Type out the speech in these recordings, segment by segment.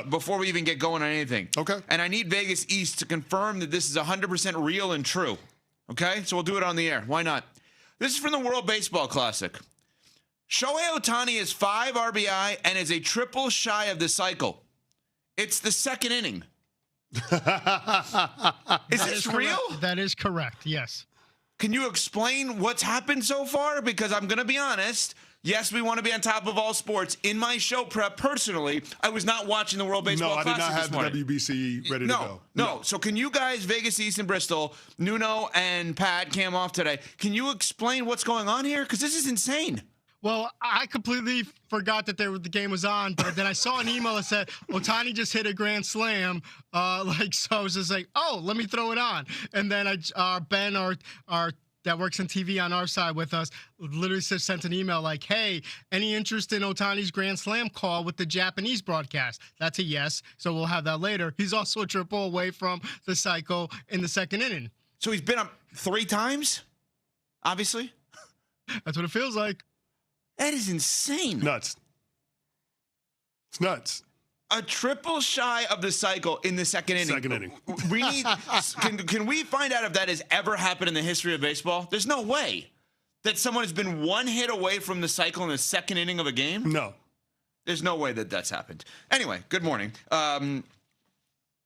before we even get going on anything. Okay. And I need Vegas East to confirm that this is 100% real and true. Okay? So we'll do it on the air. Why not? This is from the World Baseball Classic. Shohei Ohtani is 5 RBI and is a triple shy of the cycle. It's the second inning. Is this real? That is correct, yes. Can you explain what's happened so far? Because I'm going to be honest. Yes, we want to be on top of all sports. In my show prep, personally, I was not watching the World Baseball Classic this morning. No, I did not have the WBC ready to go. No. So can you guys, Vegas East and Bristol, Nuno and Pat came off today. Can you explain what's going on here? Because this is insane. Well, I completely forgot that the game was on, but then I saw an email that said Ohtani just hit a grand slam. So I was just like, oh, let me throw it on. And then Ben, our that works on TV on our side with us, literally sent an email like, hey, any interest in Ohtani's grand slam call with the Japanese broadcast? That's a yes, so we'll have that later. He's also a triple away from the cycle in the second inning. So he's been up 3 times, obviously? That's what it feels like. That is insane. Nuts. It's nuts. A triple shy of the cycle in the second inning. We need. Can we find out if that has ever happened in the history of baseball? There's no way that someone has been 1 hit away from the cycle in the second inning of a game. No. There's no way that that's happened. Anyway, good morning.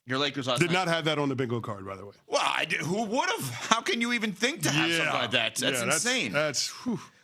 Your Lakers last Did night. not have that on the bingo card, by the way. Well, who would have? How can you even think to have something like that? That's insane. That's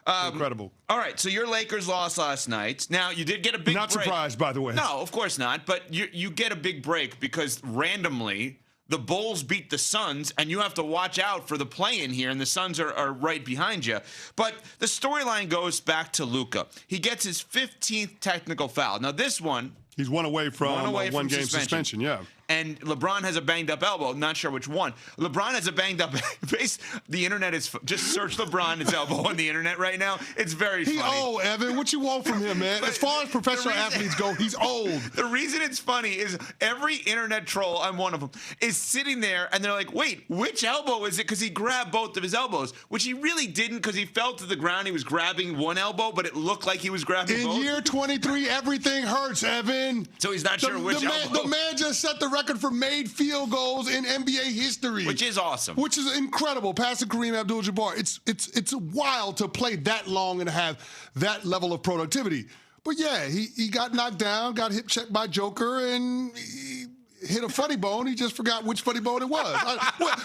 incredible. All right, so your Lakers lost last night. Now, you did get a big break. Not surprised, by the way. No, of course not. But you get a big break because randomly the Bulls beat the Suns, and you have to watch out for the play-in here, and the Suns are right behind you. But the storyline goes back to Luka. He gets his 15th technical foul. Now, this one... He's one away from a one-game suspension, yeah. And LeBron has a banged-up elbow. Not sure which one. LeBron has a banged-up face. The internet is... Just search LeBron his elbow on the internet right now. It's very funny. He's old, Evan. What you want from him, man? As far as professional athletes go, he's old. The reason it's funny is every internet troll, I'm one of them, is sitting there, and they're like, wait, which elbow is it? Because he grabbed both of his elbows, which he really didn't because he fell to the ground. He was grabbing one elbow, but it looked like he was grabbing both. In year 23, everything hurts, Evan. So he's not sure which elbow. The man just set the record for made field goals in NBA history. Which is awesome. Which is incredible. Passing Kareem Abdul-Jabbar. It's wild to play that long and have that level of productivity. But yeah, he got knocked down, got hip checked by Joker, and he hit a funny bone. He just forgot which funny bone it was.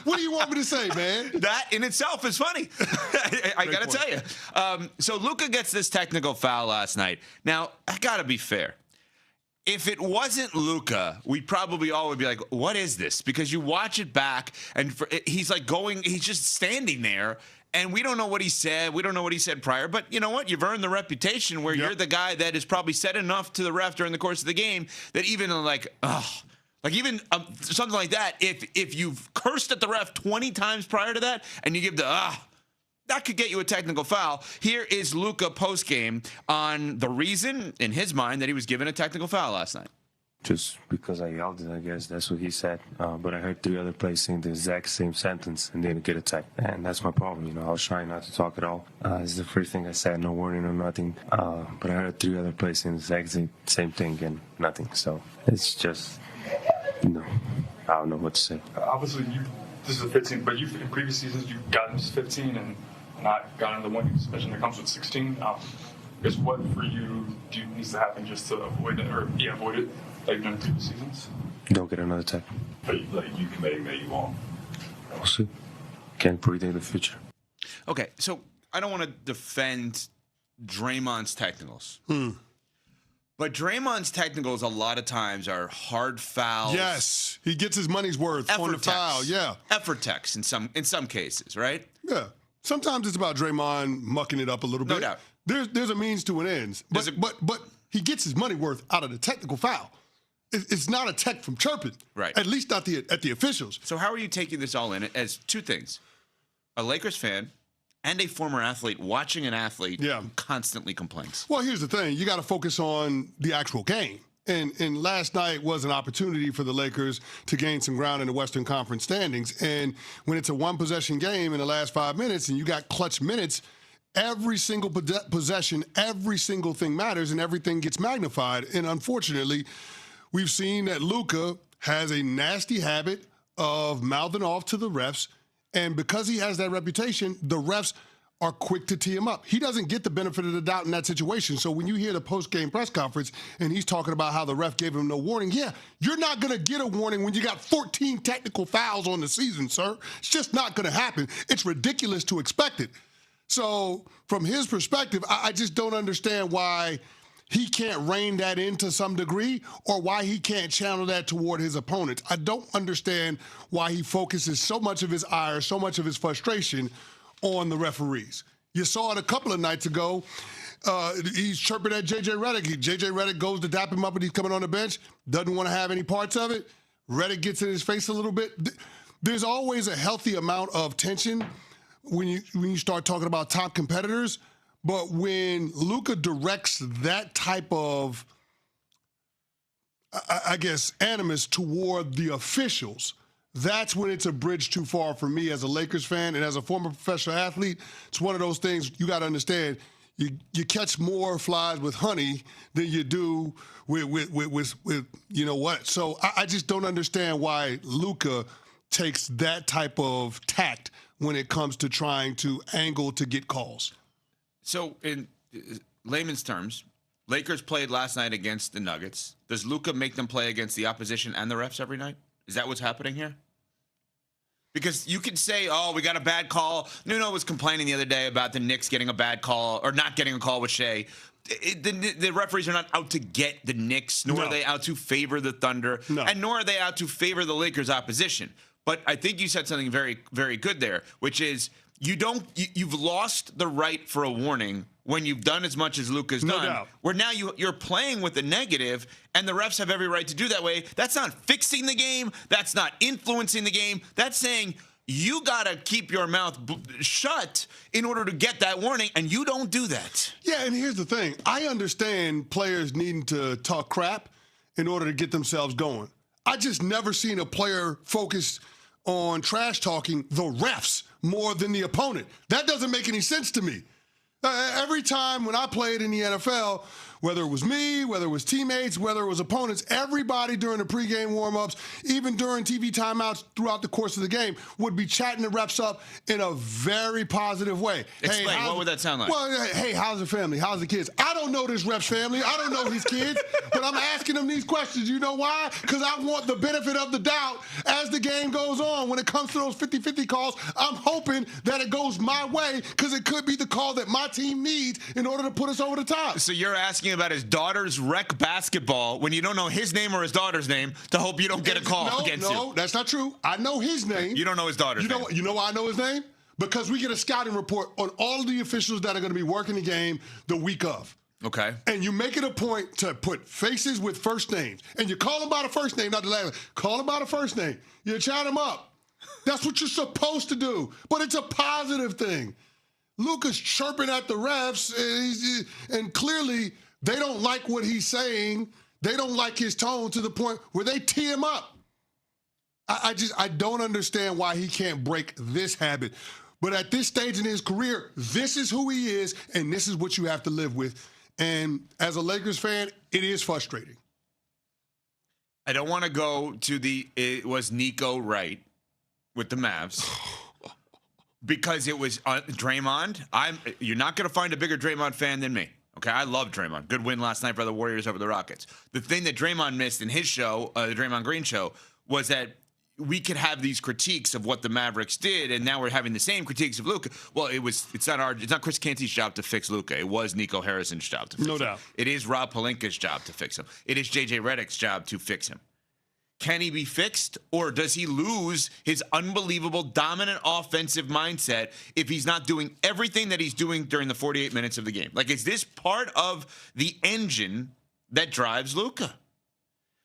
What do you want me to say, man? That in itself is funny. I got to tell you. So Luka gets this technical foul last night. Now, I got to be fair. If it wasn't Luka, we probably all would be like, what is this? Because you watch it back, and he's just standing there, and we don't know what he said. We don't know what he said prior. But you know what? You've earned the reputation where you're the guy that has probably said enough to the ref during the course of the game that even something like that, if you've cursed at the ref 20 times prior to that, and you give that could get you a technical foul. Here is Luka postgame on the reason, in his mind, that he was given a technical foul last night. Just because I yelled it, I guess that's what he said. But I heard 3 other players saying the exact same sentence and didn't get a tech. And that's my problem. I was trying not to talk at all. It's the first thing I said, no warning or nothing. But I heard 3 other players saying the exact same thing and nothing. So it's just, I don't know what to say. Obviously, this is a 15, but in previous seasons, you've gotten to 15 and not gotten the 1-game suspension that comes with 16. I guess what for you needs to happen just to avoid it, or avoid it, like you've done in previous seasons? Don't get another tech. But you committing that you won't. We'll see. Can't predict the future. Okay, so I don't want to defend Draymond's technicals. But Draymond's technicals a lot of times are hard fouls. Yes, he gets his money's worth on the foul. Yeah, effort techs in some cases, right? Yeah. Sometimes it's about Draymond mucking it up a little bit. No doubt. There's a means to an end. But he gets his money worth out of the technical foul. It's not a tech from chirping. Right. At least not at the officials. So how are you taking this all in as 2 things? A Lakers fan and a former athlete watching an athlete who constantly complains. Well, here's the thing. You got to focus on the actual game. And last night was an opportunity for the Lakers to gain some ground in the Western Conference standings. And when it's a one-possession game in the last 5 minutes and you got clutch minutes, every single possession, every single thing matters and everything gets magnified. And unfortunately, we've seen that Luka has a nasty habit of mouthing off to the refs, and because he has that reputation, the refs are quick to tee him up. He doesn't get the benefit of the doubt in that situation. So when you hear the post-game press conference and he's talking about how the ref gave him no warning, yeah, you're not going to get a warning when you got 14 technical fouls on the season, sir. It's just not going to happen. It's ridiculous to expect it. So from his perspective, I just don't understand why he can't rein that in to some degree, or why he can't channel that toward his opponents. I don't understand why he focuses so much of his ire, so much of his frustration on the referees. You saw it a couple of nights ago. He's chirping at J.J. Redick. J.J. Redick goes to dap him up and he's coming on the bench, doesn't want to have any parts of it. Redick gets in his face a little bit. There's always a healthy amount of tension when you start talking about top competitors, but when Luka directs that type of, I guess, animus toward the officials, that's when it's a bridge too far for me as a Lakers fan and as a former professional athlete. It's one of those things you got to understand. You catch more flies with honey than you do with you know what. So I just don't understand why Luka takes that type of tact when it comes to trying to angle to get calls. So in layman's terms, Lakers played last night against the Nuggets. Does Luka make them play against the opposition and the refs every night? Is that what's happening here? Because you could say, oh, we got a bad call. Nuno was complaining the other day about the Knicks getting a bad call or not getting a call with Shea. The referees are not out to get the Knicks, nor are they out to favor the Thunder, and nor are they out to favor the Lakers' opposition. But I think you said something very, very good there, which is you've lost the right for a warning when you've done as much as Luka's done, doubt. where now you're playing with the negative, and the refs have every right to do that way. That's not fixing the game. That's not influencing the game. That's saying you got to keep your mouth shut in order to get that warning, and you don't do that. Yeah, and here's the thing. I understand players needing to talk crap in order to get themselves going. I just never seen a player focus on trash talking the refs more than the opponent. That doesn't make any sense to me. Every time when I played in the NFL, whether it was me, whether it was teammates, whether it was opponents, everybody during the pregame warmups, even during TV timeouts throughout the course of the game, would be chatting the refs up in a very positive way. Explain, what would that sound like? Well, hey, how's the family? How's the kids? I don't know this ref's family. I don't know his kids, but I'm asking them these questions. You know why? Because I want the benefit of the doubt as the game goes on. When it comes to those 50-50 calls, I'm hoping that it goes my way because it could be the call that my team needs in order to put us over the top. So you're asking about his daughter's rec basketball when you don't know his name or his daughter's name to hope you don't get a call against you. No, that's not true. I know his name. You don't know his daughter's name. You know why I know his name? Because we get a scouting report on all of the officials that are going to be working the game the week of. Okay. And you make it a point to put faces with first names. And you call them by the first name, not the last name. Call them by the first name. You chat them up. That's what you're supposed to do. But it's a positive thing. Luka's chirping at the refs, and clearly they don't like what he's saying. They don't like his tone to the point where they tee him up. I don't understand why he can't break this habit. But at this stage in his career, this is who he is, and this is what you have to live with. And as a Lakers fan, it is frustrating. I don't want to go to it was Nico right with the Mavs. Because it was Draymond. You're not going to find a bigger Draymond fan than me. Okay, I love Draymond. Good win last night for the Warriors over the Rockets. The thing that Draymond missed in his show, the Draymond Green show, was that we could have these critiques of what the Mavericks did, and now we're having the same critiques of Luka. Well, it's not Chris Canty's job to fix Luka. It was Nico Harrison's job to fix him. No doubt. It is Rob Pelinka's job to fix him. It is J.J. Redick's job to fix him. Can he be fixed, or does he lose his unbelievable dominant offensive mindset if he's not doing everything that he's doing during the 48 minutes of the game? Like, is this part of the engine that drives Luka?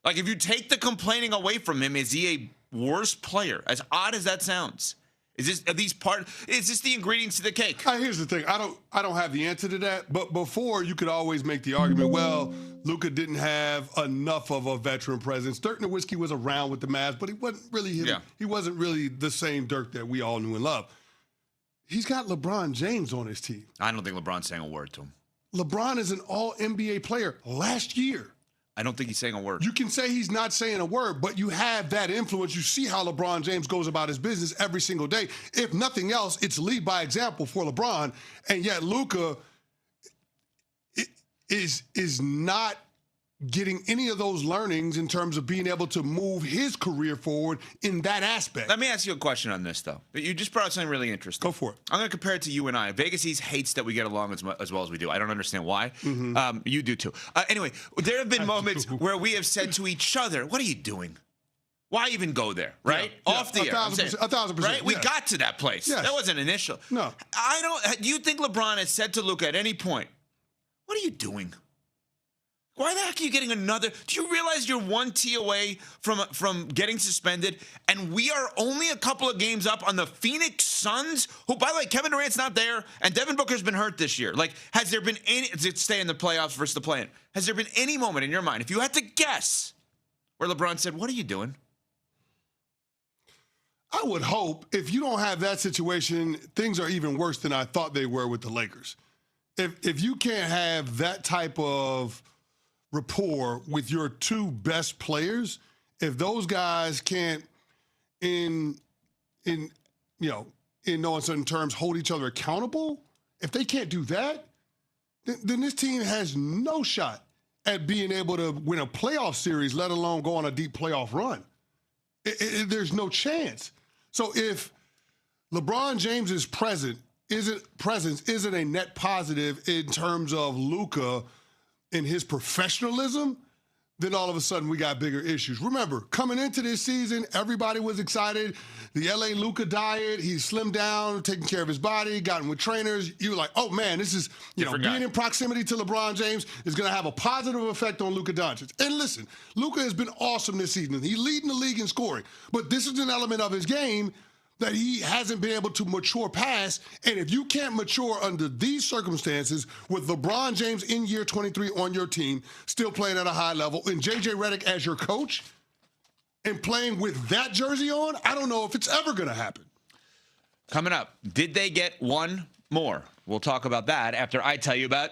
Like, if you take the complaining away from him, is he a worse player? As odd as that sounds. Is this the ingredients to the cake? Here's the thing. I don't have the answer to that. But before, you could always make the argument, well, Luka didn't have enough of a veteran presence. Dirk Nowitzki was around with the Mavs, but he wasn't really him. Yeah. He wasn't really the same Dirk that we all knew and loved. He's got LeBron James on his team. I don't think LeBron's saying a word to him. LeBron is an all-NBA player last year. I don't think he's saying a word. You can say he's not saying a word, but you have that influence. You see how LeBron James goes about his business every single day. If nothing else, it's lead by example for LeBron. And yet Luka is not getting any of those learnings in terms of being able to move his career forward in that aspect. Let me ask you a question on this, though. You just brought up something really interesting. Go for it. I'm going to compare it to you and I. Vegas East hates that we get along as well as we do. I don't understand why. You do, too. Anyway, there have been moments where we have said to each other, what are you doing? Why even go there, right? Yeah, Off the air. 1,000%. Right? We yeah. got to that place. Yes. That wasn't initial. No. Do you think LeBron has said to Luka at any point, what are you doing? Why the heck are you getting another? Do you realize you're one T away from getting suspended? And we are only a couple of games up on the Phoenix Suns, who, by the way, Kevin Durant's not there, and Devin Booker's been hurt this year. Like, has there been any, to stay in the playoffs versus the play-in, has there been any moment in your mind, if you had to guess, where LeBron said, what are you doing? I would hope if you don't have that situation, things are even worse than I thought they were with the Lakers. If you can't have that type of rapport with your two best players, if those guys can't in no uncertain terms hold each other accountable, if they can't do that, then this team has no shot at being able to win a playoff series, let alone go on a deep playoff run. There's no chance. So if LeBron James's presence isn't a net positive in terms of Luka in his professionalism, then all of a sudden we got bigger issues. Remember, coming into this season, everybody was excited. The LA Luka diet, he slimmed down, taking care of his body, gotten with trainers. You were like, oh man, this is, being in proximity to LeBron James is going to have a positive effect on Luka Doncic. And listen, Luka has been awesome this season. He's leading the league in scoring. But this is an element of his game that he hasn't been able to mature past. And if you can't mature under these circumstances with LeBron James in year 23 on your team, still playing at a high level, and J.J. Redick as your coach, and playing with that jersey on, I don't know if it's ever going to happen. Coming up, did they get one more? We'll talk about that after I tell you about